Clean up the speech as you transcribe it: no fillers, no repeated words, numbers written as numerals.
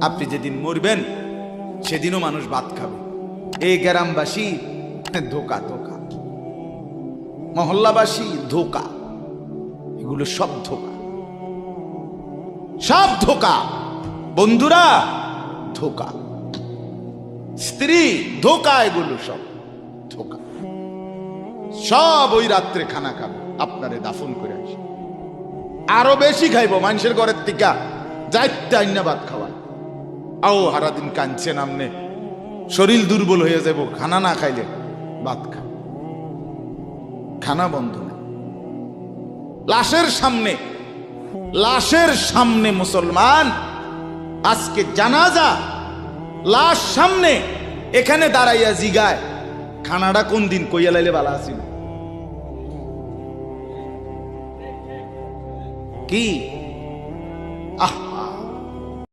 আপনি যেদিন মরবেন সেদিনও মানুষ ভাত খাবে। এই গ্রামবাসী ধোকা ধোকা, মহল্লাবাসী ধোকা, এগুলো সব ধোকা, সব ধোকা। বন্ধুরা ধোকা, স্ত্রী ধোকা, এগুলো সব ধোকা। সব ওই রাত্রে খানা খাবে, আপনারে দাফন করে আসে। আরো বেশি খাইব মানুষের ঘরের টিকা যাইতে আইনা ভাত খাওয়ায়। আও হারাদিন কাঁদছে নামনে, শরীর দুর্বল হয়ে যাব খানা না খাইলে। ভাত খা, খানা বন্ধ নেই। লাশের সামনে মুসলমান আজকে জানাজা, লাশ সামনে, এখানে দাঁড়াইয়া জিগায় খানাটা কোন দিন কইয়া লাইলে ভালো আছিল। কি আহ